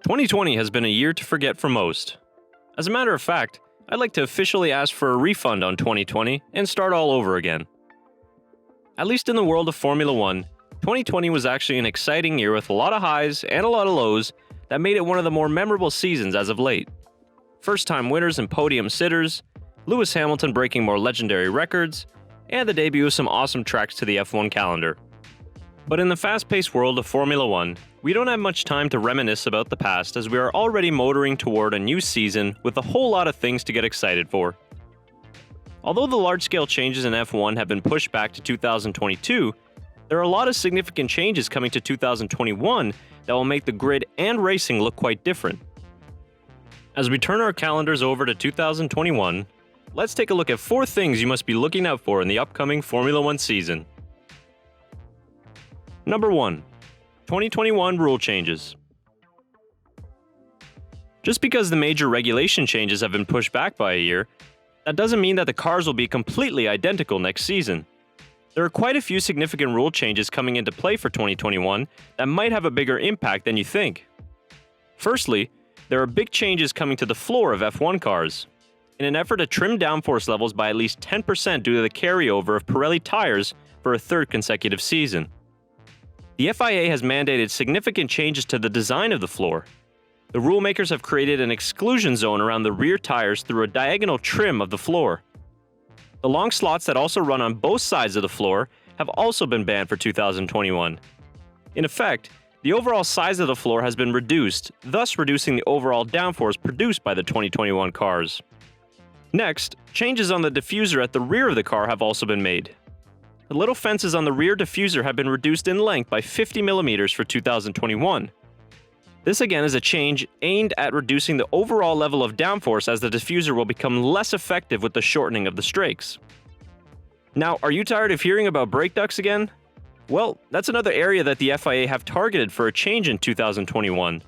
2020 has been a year to forget for most. As a matter of fact, I'd like to officially ask for a refund on 2020 and start all over again. At least in the world of Formula One, 2020 was actually an exciting year with a lot of highs and a lot of lows that made it one of the more memorable seasons as of late. First-time winners and podium sitters, Lewis Hamilton breaking more legendary records, and the debut of some awesome tracks to the F1 calendar. But in the fast-paced world of Formula One, we don't have much time to reminisce about the past as we are already motoring toward a new season with a whole lot of things to get excited for. Although the large-scale changes in F1 have been pushed back to 2022, there are a lot of significant changes coming to 2021 that will make the grid and racing look quite different. As we turn our calendars over to 2021, let's take a look at 4 things you must be looking out for in the upcoming Formula One season. Number 1. 2021 rule changes. Just because the major regulation changes have been pushed back by a year, that doesn't mean that the cars will be completely identical next season. There are quite a few significant rule changes coming into play for 2021 that might have a bigger impact than you think. Firstly, there are big changes coming to the floor of F1 cars. In an effort to trim downforce levels by at least 10% due to the carryover of Pirelli tires for a third consecutive season. The FIA has mandated significant changes to the design of the floor. The rulemakers have created an exclusion zone around the rear tires through a diagonal trim of the floor. The long slots that also run on both sides of the floor have also been banned for 2021. In effect, the overall size of the floor has been reduced, thus reducing the overall downforce produced by the 2021 cars. Next, changes on the diffuser at the rear of the car have also been made. The little fences on the rear diffuser have been reduced in length by 50mm for 2021. This again is a change aimed at reducing the overall level of downforce as the diffuser will become less effective with the shortening of the strakes. Now, are you tired of hearing about brake ducts again? Well, that's another area that the FIA have targeted for a change in 2021.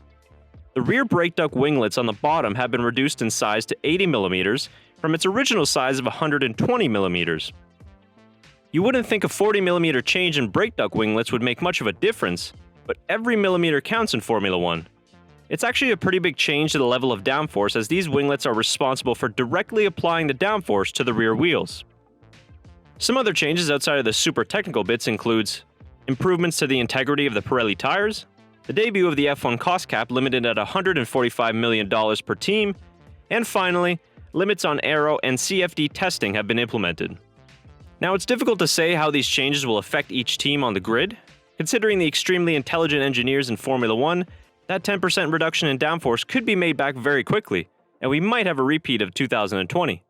The rear brake duct winglets on the bottom have been reduced in size to 80mm from its original size of 120mm. You wouldn't think a 40mm change in brake duct winglets would make much of a difference, but every millimeter counts in Formula One. It's actually a pretty big change to the level of downforce as these winglets are responsible for directly applying the downforce to the rear wheels. Some other changes outside of the super technical bits includes improvements to the integrity of the Pirelli tires, the debut of the F1 cost cap limited at $145 million per team, and finally, limits on aero and CFD testing have been implemented. Now, it's difficult to say how these changes will affect each team on the grid. Considering the extremely intelligent engineers in Formula One, that 10% reduction in downforce could be made back very quickly, and we might have a repeat of 2020.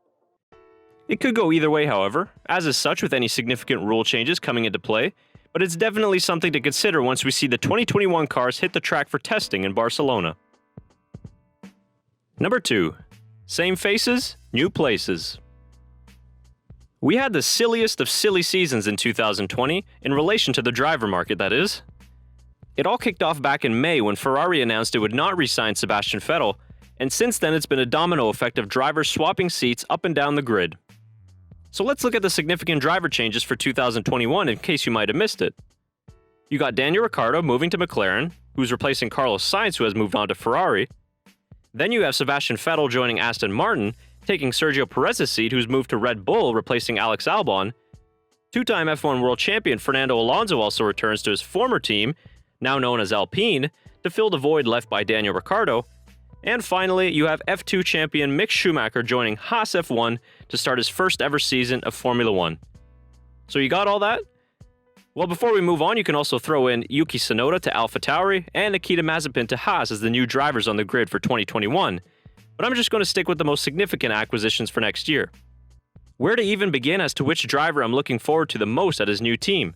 It could go either way, however, as is such with any significant rule changes coming into play, but it's definitely something to consider once we see the 2021 cars hit the track for testing in Barcelona. Number 2. Same faces, new places. We had the silliest of silly seasons in 2020, in relation to the driver market, that is. It all kicked off back in May when Ferrari announced it would not re-sign Sebastian Vettel, and since then it's been a domino effect of drivers swapping seats up and down the grid. So let's look at the significant driver changes for 2021 in case you might have missed it. You got Daniel Ricciardo moving to McLaren, who's replacing Carlos Sainz, who has moved on to Ferrari. Then you have Sebastian Vettel joining Aston Martin, taking Sergio Perez's seat, who's moved to Red Bull, replacing Alex Albon. Two-time F1 world champion Fernando Alonso also returns to his former team, now known as Alpine, to fill the void left by Daniel Ricciardo. And finally, you have F2 champion Mick Schumacher joining Haas F1 to start his first ever season of Formula One. So you got all that? Well, before we move on, you can also throw in Yuki Tsunoda to AlphaTauri and Nikita Mazepin to Haas as the new drivers on the grid for 2021. But I'm just going to stick with the most significant acquisitions for next year. Where to even begin as to which driver I'm looking forward to the most at his new team?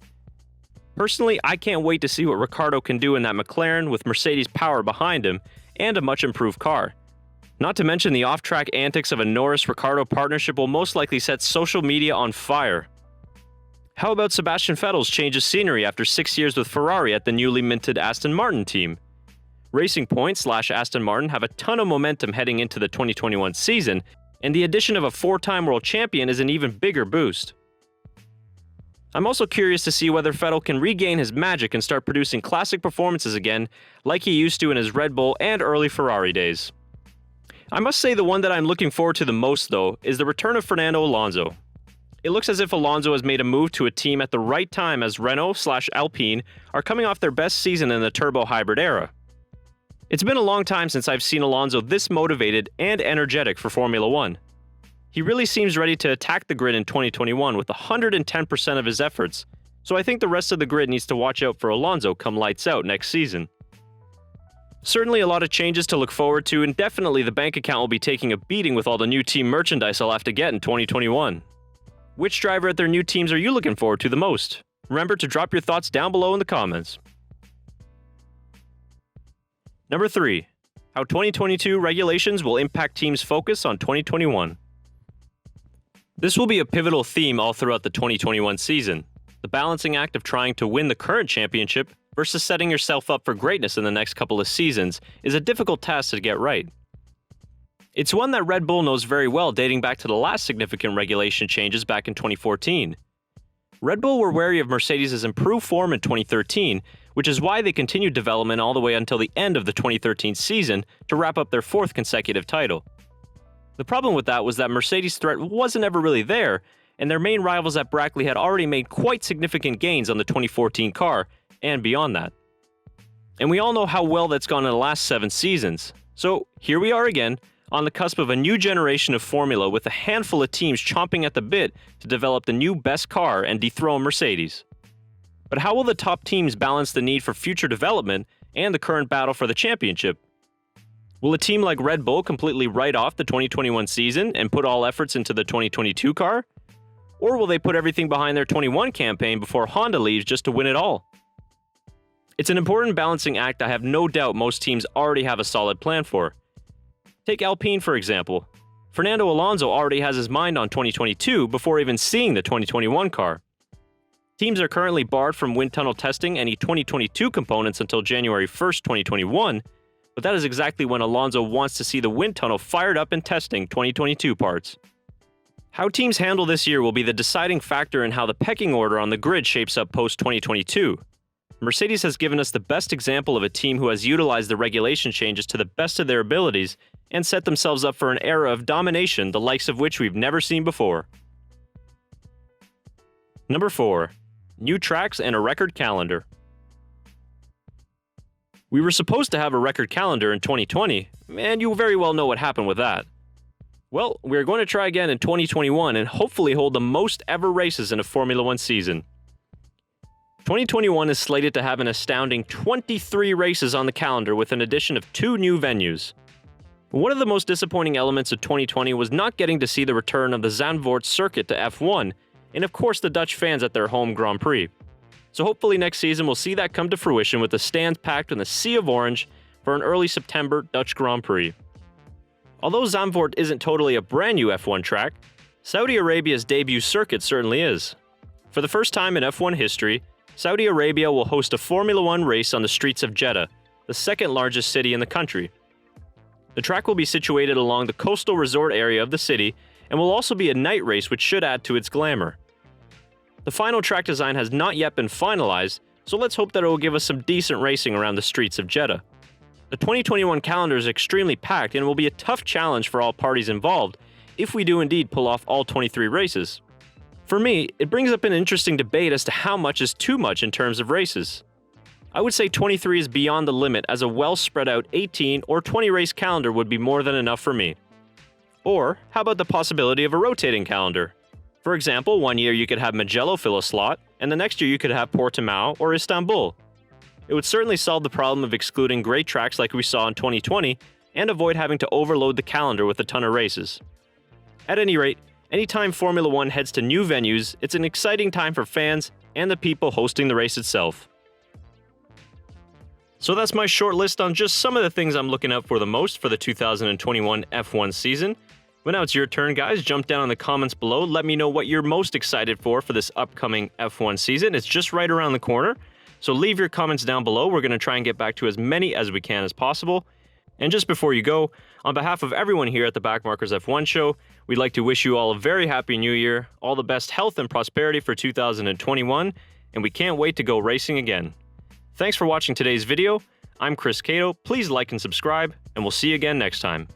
Personally, I can't wait to see what Ricciardo can do in that McLaren with Mercedes power behind him and a much improved car. Not to mention the off-track antics of a Norris-Ricciardo partnership will most likely set social media on fire. How about Sebastian Vettel's change of scenery after 6 years with Ferrari at the newly minted Aston Martin team? Racing Point / Aston Martin have a ton of momentum heading into the 2021 season, and the addition of a 4-time world champion is an even bigger boost. I'm also curious to see whether Vettel can regain his magic and start producing classic performances again like he used to in his Red Bull and early Ferrari days. I must say the one that I'm looking forward to the most, though, is the return of Fernando Alonso. It looks as if Alonso has made a move to a team at the right time as Renault/Alpine are coming off their best season in the turbo hybrid era. It's been a long time since I've seen Alonso this motivated and energetic for Formula One. He really seems ready to attack the grid in 2021 with 110% of his efforts, so I think the rest of the grid needs to watch out for Alonso come lights out next season. Certainly a lot of changes to look forward to, and definitely the bank account will be taking a beating with all the new team merchandise I'll have to get in 2021. Which driver at their new teams are you looking forward to the most? Remember to drop your thoughts down below in the comments. Number 3. How 2022 regulations will impact teams' focus on 2021. This will be a pivotal theme all throughout the 2021 season, the balancing act of trying to win the current championship versus setting yourself up for greatness in the next couple of seasons is a difficult task to get right. It's one that Red Bull knows very well dating back to the last significant regulation changes back in 2014. Red Bull were wary of Mercedes' improved form in 2013, which is why they continued development all the way until the end of the 2013 season to wrap up their 4th consecutive title. The problem with that was that Mercedes' threat wasn't ever really there, and their main rivals at Brackley had already made quite significant gains on the 2014 car, and beyond that. And we all know how well that's gone in the last 7 seasons. So here we are again, on the cusp of a new generation of Formula with a handful of teams chomping at the bit to develop the new best car and dethrone Mercedes. But how will the top teams balance the need for future development and the current battle for the championship? Will a team like Red Bull completely write off the 2021 season and put all efforts into the 2022 car? Or will they put everything behind their 21 campaign before Honda leaves just to win it all? It's an important balancing act I have no doubt most teams already have a solid plan for. Take Alpine for example. Fernando Alonso already has his mind on 2022 before even seeing the 2021 car. Teams are currently barred from wind tunnel testing any 2022 components until January 1st, 2021, but that is exactly when Alonso wants to see the wind tunnel fired up and testing 2022 parts. How teams handle this year will be the deciding factor in how the pecking order on the grid shapes up post-2022. Mercedes has given us the best example of a team who has utilized the regulation changes to the best of their abilities and set themselves up for an era of domination the likes of which we've never seen before. Number 4. New tracks and a record calendar. We were supposed to have a record calendar in 2020, and you very well know what happened with that. Well, we're going to try again in 2021 and hopefully hold the most ever races in a Formula One season. 2021 is slated to have an astounding 23 races on the calendar with an addition of 2 new venues. One of the most disappointing elements of 2020 was not getting to see the return of the Zandvoort circuit to F1, and of course the Dutch fans at their home Grand Prix. So hopefully next season we'll see that come to fruition with the stands packed in the sea of orange for an early September Dutch Grand Prix. Although Zandvoort isn't totally a brand new F1 track, Saudi Arabia's debut circuit certainly is. For the first time in F1 history, Saudi Arabia will host a Formula One race on the streets of Jeddah, the 2nd largest city in the country. The track will be situated along the coastal resort area of the city and will also be a night race which should add to its glamour. The final track design has not yet been finalized, so let's hope that it will give us some decent racing around the streets of Jeddah. The 2021 calendar is extremely packed and will be a tough challenge for all parties involved if we do indeed pull off all 23 races. For me, it brings up an interesting debate as to how much is too much in terms of races. I would say 23 is beyond the limit, as a well spread out 18 or 20 race calendar would be more than enough for me. Or how about the possibility of a rotating calendar? For example, one year you could have Mugello fill a slot, and the next year you could have Portimao or Istanbul. It would certainly solve the problem of excluding great tracks like we saw in 2020, and avoid having to overload the calendar with a ton of races. At any rate, anytime Formula One heads to new venues, it's an exciting time for fans and the people hosting the race itself. So that's my short list on just some of the things I'm looking out for the most for the 2021 F1 season. But now it's your turn, guys. Jump down in the comments below. Let me know what you're most excited for this upcoming F1 season. It's just right around the corner. So leave your comments down below. We're going to try and get back to as many as we can as possible. And just before you go, on behalf of everyone here at the Backmarkers F1 show, we'd like to wish you all a very happy new year, all the best health and prosperity for 2021, and we can't wait to go racing again. Thanks for watching today's video. I'm Chris Cato. Please like and subscribe, and we'll see you again next time.